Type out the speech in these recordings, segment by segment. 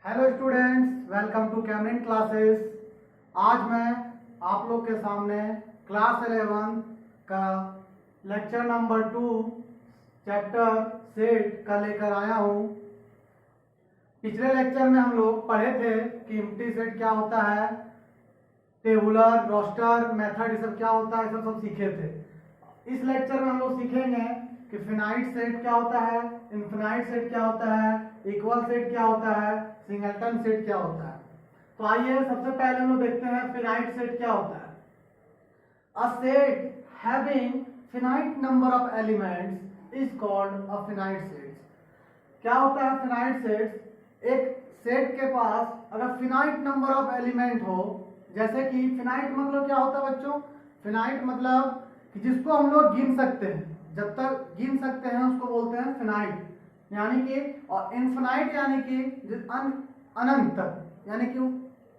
Hello students, welcome to Cameron classes. आज मैं आप लोग के सामने क्लास 11 का लेक्चर नंबर 2 चैप्टर सेट का लेकर आया हूँ। पिछले लेक्चर में हम लोग पढ़े थे कि एम्प्टी सेट क्या होता है, टेबुलर, रोस्टर, मेथड, ये सब क्या होता है, ये सब सीखे थे। इस लेक्चर में हम लोग सीखेंगे कि फिनाइट सेट क्या होता है, इनफिनाइट सेट क्या होता है, इक्वल सेट क्या होता है, सिंगलटन सेट क्या होता है। तो आइए सबसे पहले हम लोग देखते हैं फिनाइट सेट क्या होता है। A set having finite number of elements is called a finite set. क्या होता है फिनाइट सेट? एक सेट के पास अगर फिनाइट नंबर ऑफ एलिमेंट हो, जैसे कि फिनाइट मतलब क्या होता है बच्चों? फिनाइट मतलब कि जिसको हम लोग गिन सकते हैं, जब तक गिन सकते हैं उसको बोलते हैं फिनाइट, यानी कि, और इनफिनाइट यानी कि अनंत तक, यानी कि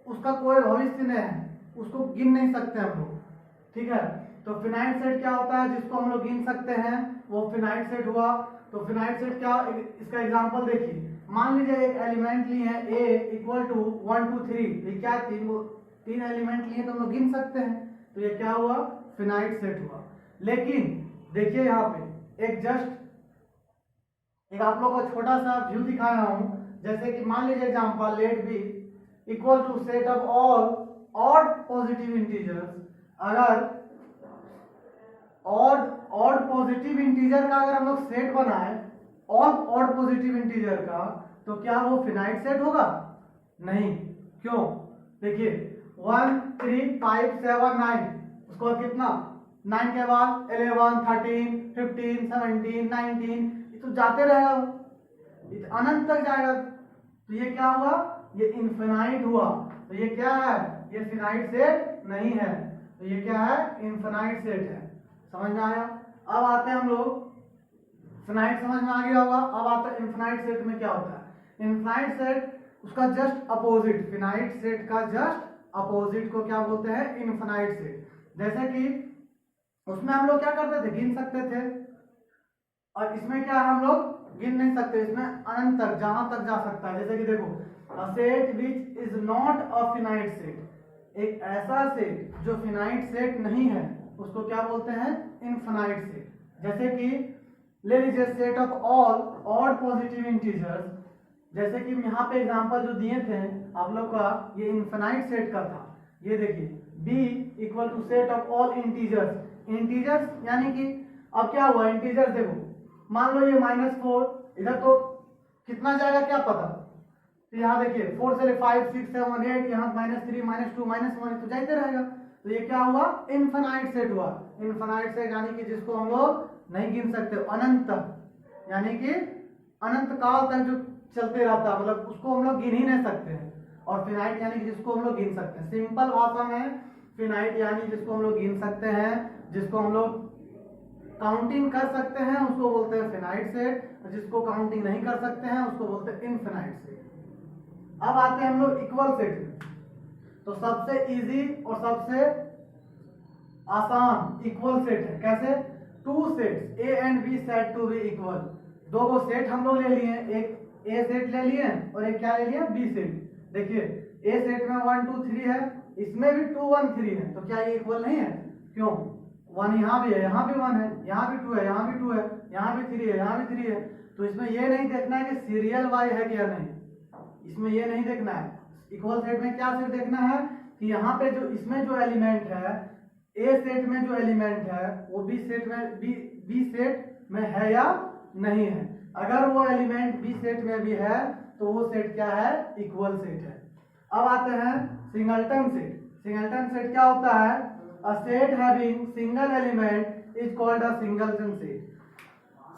उसका कोई भविष्य नहीं है, उसको गिन नहीं सकते हम लोग। ठीक है, तो फिनाइट सेट क्या होता है? जिसको हम लोग गिन सकते हैं वो फिनाइट सेट हुआ। तो फिनाइट सेट क्या, इसका एग्जांपल देखिए। मान लीजिए एक एलिमेंट लिए हैं a इक्वल टू 1 2 3, ये क्या तीन एलिमेंट लिए तो हम लोग गिन सकते हैं, तो ये क्या हुआ? फिनाइट सेट हुआ। लेकिन देखिए यहाँ पे एक आप लोग को छोटा सा व्यू दिखाया हूं। जैसे कि मान लीजिए example, let B equal to set of all odd positive integers. अगर ऑड पॉजिटिव इंटीजर का अगर हम लोग सेट बनाए, ऑड पॉजिटिव इंटीजर का, तो क्या वो फिनाइट सेट होगा? नहीं। क्यों? देखिए 1 3 5 7 9, उसके बाद कितना? 9 के बाद 11 13 15 17 19, ये तो जाते रहेगा, ये तो अनंत तक जाएगा। तो ये क्या हुआ? ये इनफिनाइट हुआ। तो ये क्या है? ये फिनाइट सेट नहीं है। तो ये क्या है? इनफिनाइट सेट है। समझ में आया? अब आते हैं हम लोग, फिनाइट समझ में आ गया होगा। अब आता है इनफिनाइट सेट में क्या होता है। इनफिनाइट सेट उसका जस्ट अपोजिट, फिनाइट सेट का जस्ट अपोजिट को क्या बोलते हैं? Infinite set. जैसे कि उसमें हम लोग क्या करते थे? गिन सकते थे, और इसमें क्या हम लोग गिन नहीं सकते, इसमें अनंत तक, जहां तक जा सकता है। जैसे कि देखो, a set which is not a finite set, एक ऐसा सेट जो फिनाइट सेट नहीं है उसको क्या बोलते हैं? Infinite set. जैसे कि ले लीजिए set of all odd positive integers. जैसे कि यहाँ पे एग्जांपल जो दिए थे आप लोग का, ये इनफिनाइट सेट का था। ये देखिए b equal to set of all integers यानी कि अब क्या हुआ? इंटीजर्स देखो, मान लो ये -4, इधर तो कितना जाएगा क्या पता। तो यहाँ देखिए 4 से 5 6 7 8, यहाँ -3 -2 -1, तो जाते रहेगा। तो ये क्या हुआ? इनफिनाइट सेट हुआ। इनफिनाइट सेट यानी कि जिसको हम लोग नहीं गिन सकते, अनंत तक, यानी कि अनंत काल तक जो चलते रहता, मतलब उसको हम लोग गिन ही नहीं सकते हैं। और फिनाइट यानी कि जिसको हम लोग गिन सकते हैं। सिंपल भाषा में फिनाइट यानी जिसको हम लोग गिन सकते हैं, जिसको हम लोग काउंटिंग कर सकते हैं, उसको बोलते हैं फिनाइट सेट, और जिसको काउंटिंग नहीं कर सकते हैं उसको बोलते हैं इनफिनाइट सेट। अब आते हैं हम लोग इक्वल सेट में। तो सबसे इजी और सबसे आसान इक्वल सेट है। कैसे? Two sets A and B set to be equal. दो सेट हम लोग ले लिए, एक ए सेट ले लिए और एक क्या ले लिया? B set. देखिए ए सेट में 1 2 3 है, इसमें भी 2 1 3 है, तो क्या ये इक्वल नहीं है? क्यों? 1 यहाँ भी है, यहाँ भी 1 है, यहाँ भी 2 है, यहाँ भी 2 है, यहाँ भी 3 है, यहाँ भी 3 है। तो इसमें ये नहीं देखना है कि सीरियल वाई है क्या नहीं, इसमें ये नहीं देखना है। इक्वल सेट में क्या सिर्फ देखना है कि यहाँ पे जो इसमें जो एलिमेंट है, ए सेट में जो एलिमेंट है वो बी सेट में है या नहीं है। अगर वो एलिमेंट बी सेट में भी है तो वो सेट क्या है? इक्वल सेट है। अब आते हैं सिंगलटन सेट। सिंगलटन सेट क्या होता है? A set having single element is called a singleton set.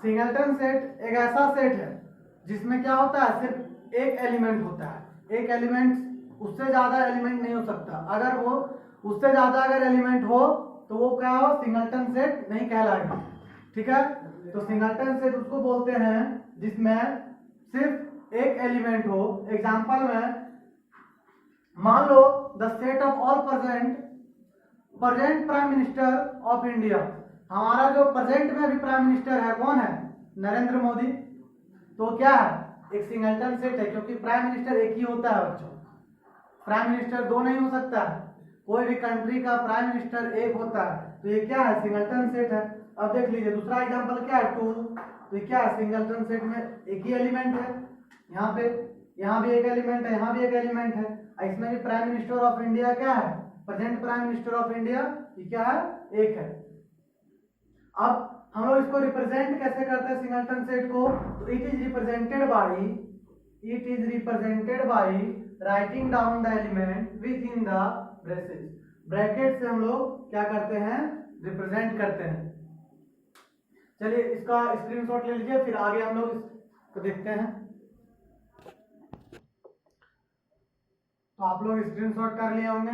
Singleton set एक ऐसा सेट है जिसमें क्या होता है? सिर्फ एक एलिमेंट होता है, एक एलिमेंट, उससे ज्यादा एलिमेंट नहीं हो सकता। अगर वो उससे ज्यादा अगर एलिमेंट हो तो वो क्या हो? सिंगलटन सेट नहीं कहलाएगा। ठीक है, तो सिंगलटन सेट उसको बोलते हैं जिसमें सिर्फ एक एलिमेंट हो। एग्जांपल में मान लो the set of all present prime minister of India. हमारा जो प्रेजेंट में भी प्राइम मिनिस्टर है कौन है? नरेंद्र मोदी। तो क्या है? एक सिंगलटन सेट है, क्योंकि प्राइम मिनिस्टर एक ही होता है बच्चों, प्राइम मिनिस्टर दो नहीं हो सकता है, कोई भी कंट्री का प्राइम मिनिस्टर एक होता है, तो ये क्या है, सिंगलटन सेट है। अब देख लीजिए दूसरा एग्जांपल क्या है, 2, तो ये क्या है, सिंगलटन सेट में एक ही एलिमेंट है, यहाँ पे यहाँ भी एक एलिमेंट है, यहाँ भी एक एलिमेंट है, इसमें भी प्राइम मिनिस्टर ऑफ इंडिया क्या है, present prime minister of India, ये क्या है, एक है। अब हम लोग इसको रिप्रेजेंट कैसे करते हैं सिंगलटन सेट को, तो it is represented by writing down the element with in the braces, bracket से हम लोग क्या करते हैं, रिप्रेजेंट करते हैं। चलिए इसका स्क्रीनशॉट ले लीजिए, फिर आगे हम लोग इसको देखते हैं। तो आप लोग स्क्रीनशॉट कर लिए होंगे।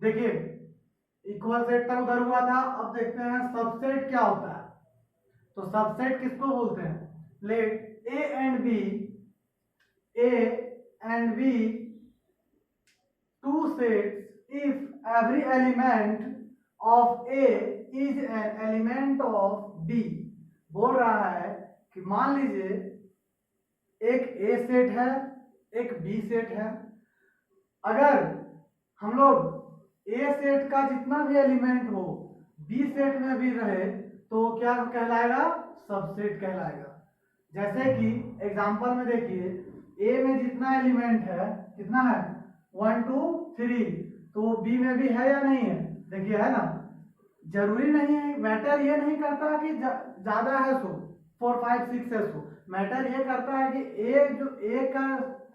देखिए इक्वल सेट तक उधर हुआ था, अब देखते हैं सबसेट क्या होता है। तो सबसेट किसको बोलते हैं, let A and B two sets if every element of A is an element of B. बोल रहा है कि मान लीजिए एक ए सेट है, एक बी सेट है, अगर हम लोग ए सेट का जितना भी एलिमेंट हो बी सेट में भी रहे तो क्या कहलाएगा, सबसेट कहलाएगा। जैसे कि एग्जांपल में देखिए ए में जितना एलिमेंट है कितना है, 1 2 3, तो बी में भी है या नहीं है, देखिए है ना, जरूरी नहीं है, मैटर ये नहीं करता कि ज्यादा है सो 4 5 6 है सो, मैटर ये करता है कि ए का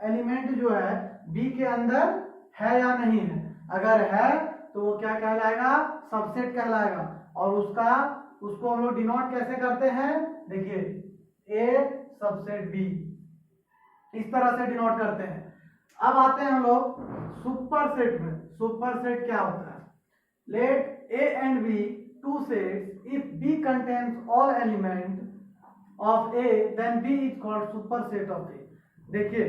एलिमेंट जो है बी के अंदर है या नहीं है, अगर है तो वो क्या कहलाएगा, सबसेट कहलाएगा। और उसको हम लोग डिनोट कैसे करते हैं, देखिए ए सबसेट बी, इस तरह से डिनोट करते हैं। अब आते हैं हम लोग सुपर सेट में। सुपर सेट क्या होता है, let A and B two sets if b contains all element of a then b is called super set of a. देखिए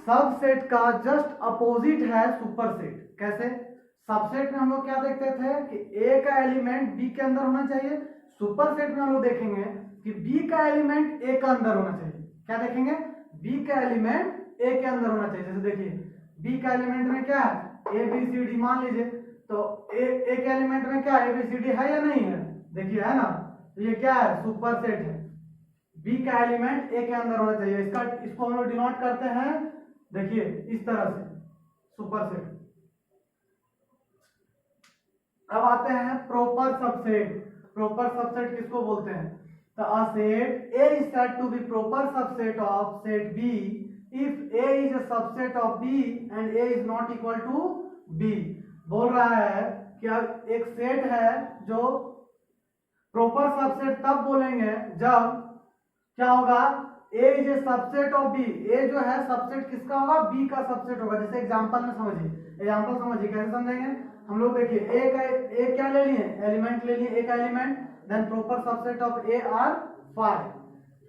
सबसेट का जस्ट अपोजिट है सुपर सेट। कैसे, सबसेट में हम लोग क्या देखते थे कि ए का एलिमेंट बी के अंदर होना चाहिए, सुपर सेट में हम लोग देखेंगे कि बी का एलिमेंट ए का अंदर होना चाहिए। क्या देखेंगे, बी का एलिमेंट ए के अंदर होना चाहिए। जैसे देखिए बी का एलिमेंट में क्या है, ए बी सी डी, मान लीजिए तो ए के एलिमेंट में क्या ए बी सी डी है या नहीं है, देखिए है ना, तो ये क्या है, सुपर सेट है, बी का एलिमेंट ए के अंदर होना चाहिए। इसको हम लोग डिनोट करते हैं, देखिए इस तरह से, सुपर सेट। अब आते हैं प्रॉपर सबसेट। प्रॉपर सबसेट किसको बोलते हैं, तो a set A is said to be proper subset of set B if A is a subset of B and A is not equal to B। बोल रहा है कि अब एक सेट है जो प्रॉपर सबसेट तब बोलेंगे जब क्या होगा, A is a subset of B, A जो है सबसेट किसका होगा, B का सबसेट होगा। जैसे एग्जांपल में समझिए, एग्जांपल समझिए कैसे समझेंगे हम लोग। देखिए ए क्या ले लिए, एलिमेंट ले लिए, ए का element, then proper subset of A are 5।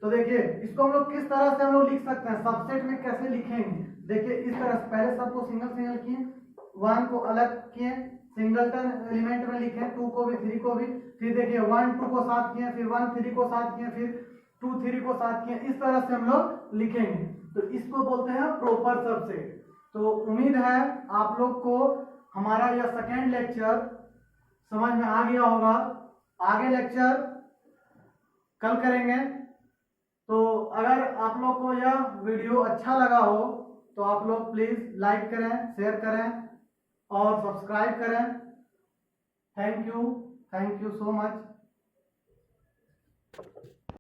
तो देखिए इसको हम लोग किस तरह से हम लोग लिख सकते हैं, सबसेट में कैसे लिखेंगे, देखिए इस तरह से, पहले सबको सिंगल सिंगल किए, 1 को अलग किए, सिंगलटन एलिमेंट में लिखे, 2 को भी 3 को भी, फिर देखिए 1 2 को साथ किए, फिर 1 3 को साथ किए, फिर 2 3 को साथ किए, इस तरह से हम लोग लिखेंगे। तो इसको बोलते हैं प्रॉपर सबसेट। तो उम्मीद है आप लोग को हमारा यह सेकेंड लेक्चर समझ में आ गया होगा। आगे लेक्चर कल करेंगे। तो अगर आप लोग को यह वीडियो अच्छा लगा हो तो आप लोग प्लीज लाइक करें, शेयर करें और सब्सक्राइब करें। Thank you so much.